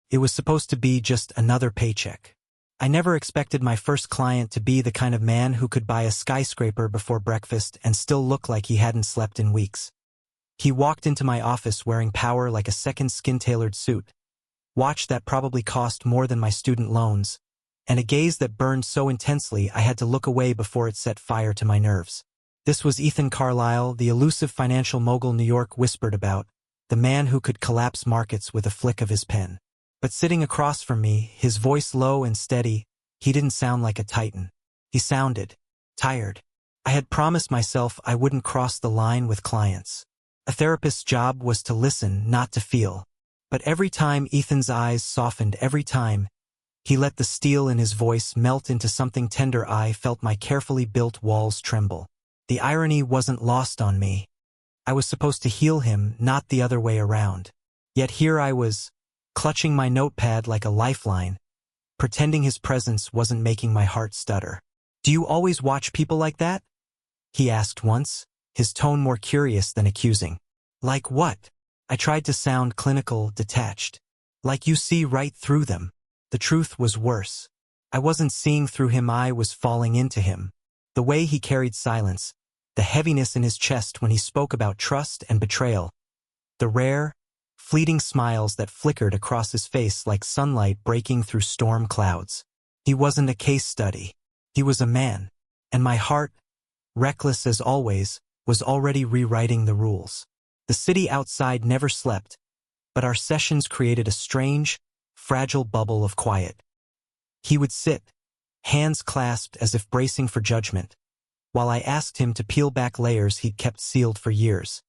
It was supposed to be just another paycheck. I never expected my first client to be the kind of man who could buy a skyscraper before breakfast and still look like he hadn't slept in weeks. He walked into my office wearing power like a second skin-tailored suit, watch that probably cost more than my student loans, and a gaze that burned so intensely I had to look away before it set fire to my nerves. This was Ethan Carlisle, the elusive financial mogul New York whispered about, the man who could collapse markets with a flick of his pen. But sitting across from me, his voice low and steady, he didn't sound like a titan. He sounded tired. I had promised myself I wouldn't cross the line with clients. A therapist's job was to listen, not to feel. But every time Ethan's eyes softened, every time he let the steel in his voice melt into something tender, I felt my carefully built walls tremble. The irony wasn't lost on me. I was supposed to heal him, not the other way around. Yet here I was, clutching my notepad like a lifeline, pretending his presence wasn't making my heart stutter. "Do you always watch people like that?" he asked once, his tone more curious than accusing. "Like what?" I tried to sound clinical, detached. "Like you see right through them." The truth was worse. I wasn't seeing through him, I was falling into him. The way he carried silence, the heaviness in his chest when he spoke about trust and betrayal, the rare, fleeting smiles that flickered across his face like sunlight breaking through storm clouds. He wasn't a case study. He was a man. And my heart, reckless as always, was already rewriting the rules. The city outside never slept, but our sessions created a strange, fragile bubble of quiet. He would sit, hands clasped as if bracing for judgment, while I asked him to peel back layers he'd kept sealed for years.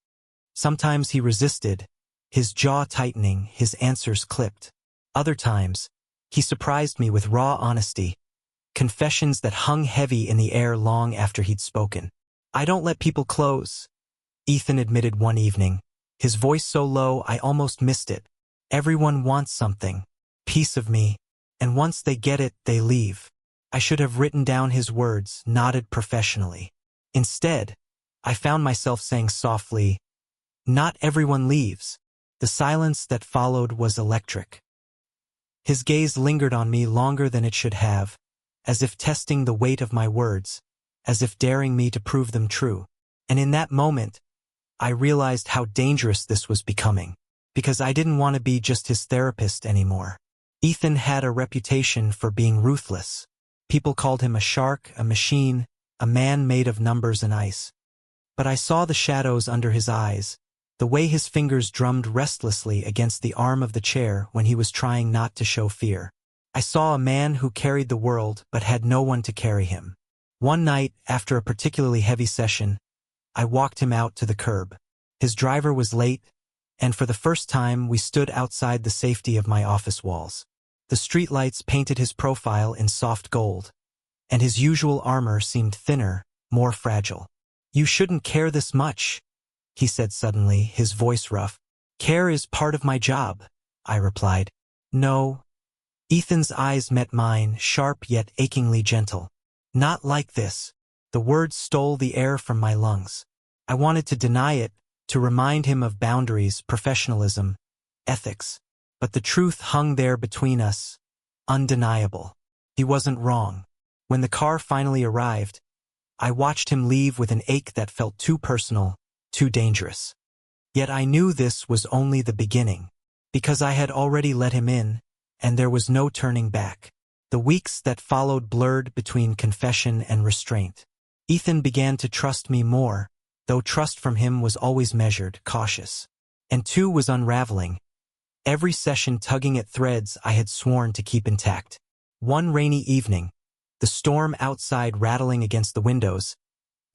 Sometimes he resisted, his jaw tightening, his answers clipped. Other times, he surprised me with raw honesty, confessions that hung heavy in the air long after he'd spoken. "I don't let people close," Ethan admitted one evening, his voice so low I almost missed it. "Everyone wants something, piece of me, and once they get it, they leave." I should have written down his words, nodded professionally. Instead, I found myself saying softly, "Not everyone leaves." The silence that followed was electric. His gaze lingered on me longer than it should have, as if testing the weight of my words, as if daring me to prove them true. And in that moment, I realized how dangerous this was becoming, because I didn't want to be just his therapist anymore. Ethan had a reputation for being ruthless. People called him a shark, a machine, a man made of numbers and ice. But I saw the shadows under his eyes, the way his fingers drummed restlessly against the arm of the chair when he was trying not to show fear. I saw a man who carried the world but had no one to carry him. One night, after a particularly heavy session, I walked him out to the curb. His driver was late, and for the first time we stood outside the safety of my office walls. The streetlights painted his profile in soft gold, and his usual armor seemed thinner, more fragile. "You shouldn't care this much," he said suddenly, his voice rough. "Care is part of my job," I replied. "No." Ethan's eyes met mine, sharp yet achingly gentle. "Not like this." The words stole the air from my lungs. I wanted to deny it, to remind him of boundaries, professionalism, ethics. But the truth hung there between us, undeniable. He wasn't wrong. When the car finally arrived, I watched him leave with an ache that felt too personal, too dangerous. Yet I knew this was only the beginning, because I had already let him in, and there was no turning back. The weeks that followed blurred between confession and restraint. Ethan began to trust me more, though trust from him was always measured, cautious. And two was unraveling, every session tugging at threads I had sworn to keep intact. One rainy evening, the storm outside rattling against the windows,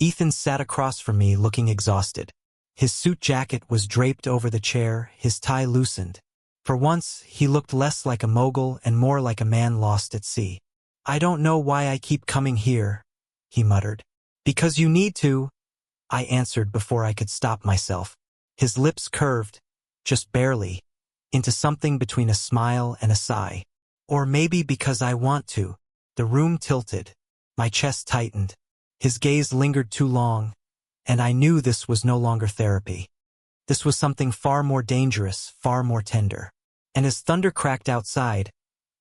Ethan sat across from me looking exhausted. His suit jacket was draped over the chair, his tie loosened. For once, he looked less like a mogul and more like a man lost at sea. "I don't know why I keep coming here," he muttered. "Because you need to," I answered before I could stop myself. His lips curved, just barely, into something between a smile and a sigh. "Or maybe because I want to." The room tilted. My chest tightened. His gaze lingered too long, and I knew this was no longer therapy. This was something far more dangerous, far more tender. And as thunder cracked outside,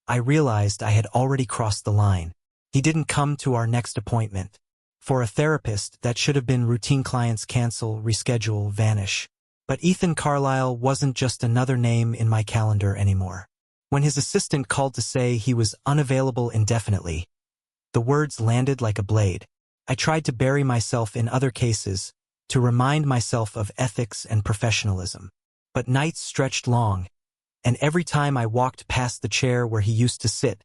I realized I had already crossed the line. He didn't come to our next appointment. For a therapist, that should have been routine clients cancel, reschedule, vanish. But Ethan Carlisle wasn't just another name in my calendar anymore. When his assistant called to say he was unavailable indefinitely, the words landed like a blade. I tried to bury myself in other cases, to remind myself of ethics and professionalism. But nights stretched long, and every time I walked past the chair where he used to sit,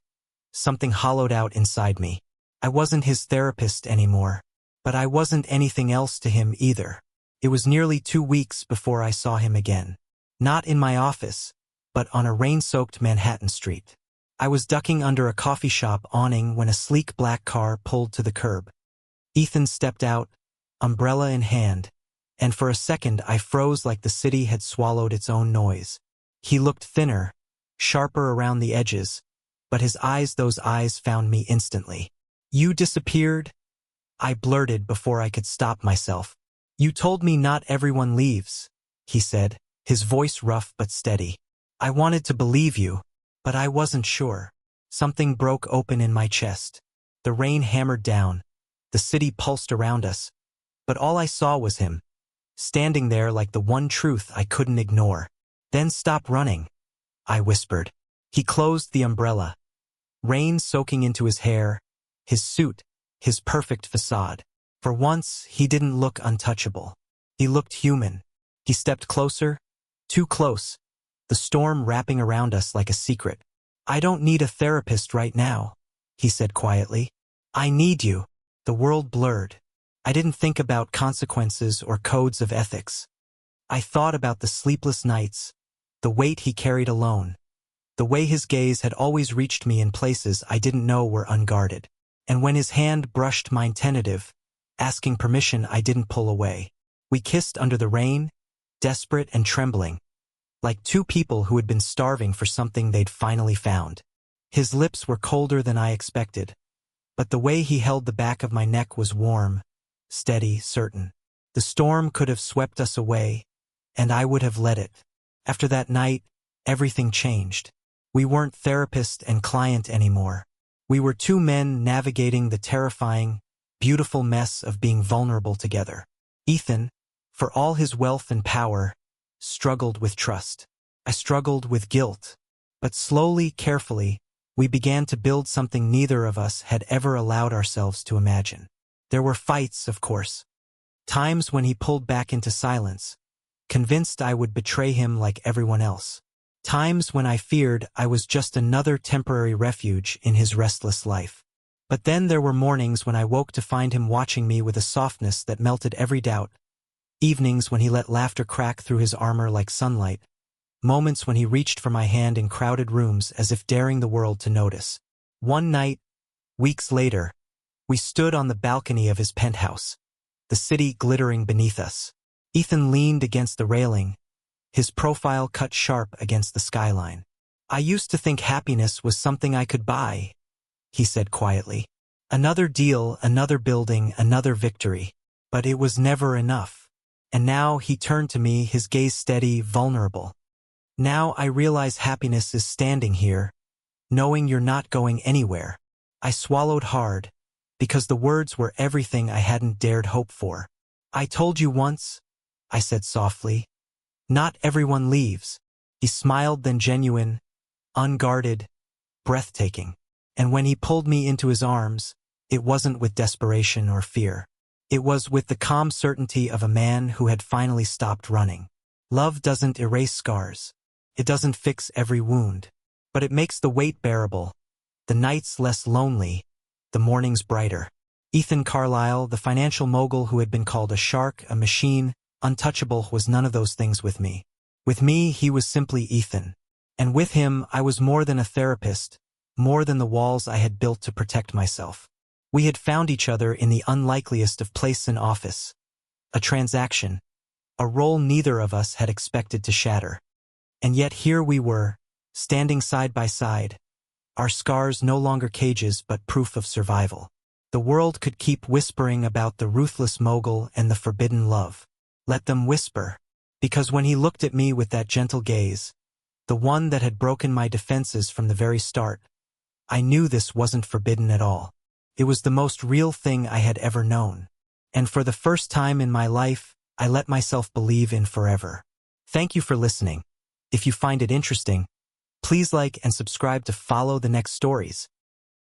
something hollowed out inside me. I wasn't his therapist anymore, but I wasn't anything else to him either. It was nearly 2 weeks before I saw him again. Not in my office, but on a rain-soaked Manhattan street. I was ducking under a coffee shop awning when a sleek black car pulled to the curb. Ethan stepped out, umbrella in hand, and for a second I froze like the city had swallowed its own noise. He looked thinner, sharper around the edges, but those eyes found me instantly. "You disappeared?" I blurted before I could stop myself. "You told me not everyone leaves," he said, his voice rough but steady. I wanted to believe you, but I wasn't sure. Something broke open in my chest. The rain hammered down. The city pulsed around us. But all I saw was him, standing there like the one truth I couldn't ignore. "Then stop running," I whispered. He closed the umbrella. Rain soaking into his hair, his suit, his perfect facade. For once, he didn't look untouchable. He looked human. He stepped closer, too close, the storm wrapping around us like a secret. "I don't need a therapist right now," he said quietly. "I need you." The world blurred. I didn't think about consequences or codes of ethics. I thought about the sleepless nights, the weight he carried alone, the way his gaze had always reached me in places I didn't know were unguarded. And when his hand brushed mine tentative, asking permission I didn't pull away. We kissed under the rain, desperate and trembling, like two people who had been starving for something they'd finally found. His lips were colder than I expected, but the way he held the back of my neck was warm, steady, certain. The storm could have swept us away, and I would have let it. After that night, everything changed. We weren't therapist and client anymore. We were two men navigating the terrifying, beautiful mess of being vulnerable together. Ethan, for all his wealth and power, struggled with trust. I struggled with guilt. But slowly, carefully, we began to build something neither of us had ever allowed ourselves to imagine. There were fights, of course. Times when he pulled back into silence, convinced I would betray him like everyone else. Times when I feared I was just another temporary refuge in his restless life. But then there were mornings when I woke to find him watching me with a softness that melted every doubt. Evenings when he let laughter crack through his armor like sunlight. Moments when he reached for my hand in crowded rooms as if daring the world to notice. One night, weeks later, we stood on the balcony of his penthouse, the city glittering beneath us. Ethan leaned against the railing, his profile cut sharp against the skyline. "I used to think happiness was something I could buy," he said quietly. "Another deal, another building, another victory. But it was never enough." And now he turned to me, his gaze steady, vulnerable. "Now I realize happiness is standing here, knowing you're not going anywhere." I swallowed hard, because the words were everything I hadn't dared hope for. "I told you once," I said softly. "Not everyone leaves." He smiled, then genuine, unguarded, breathtaking. And when he pulled me into his arms, it wasn't with desperation or fear. It was with the calm certainty of a man who had finally stopped running. Love doesn't erase scars. It doesn't fix every wound. But it makes the weight bearable, the nights less lonely, the mornings brighter. Ethan Carlisle, the financial mogul who had been called a shark, a machine, untouchable, was none of those things with me. With me, he was simply Ethan. And with him, I was more than a therapist, more than the walls I had built to protect myself. We had found each other in the unlikeliest of places: an office, a transaction, a role neither of us had expected to shatter. And yet here we were, standing side by side, our scars no longer cages but proof of survival. The world could keep whispering about the ruthless mogul and the forbidden love. Let them whisper, because when he looked at me with that gentle gaze, the one that had broken my defenses from the very start. I knew this wasn't forbidden at all. It was the most real thing I had ever known. And for the first time in my life, I let myself believe in forever. Thank you for listening. If you find it interesting, please like and subscribe to follow the next stories.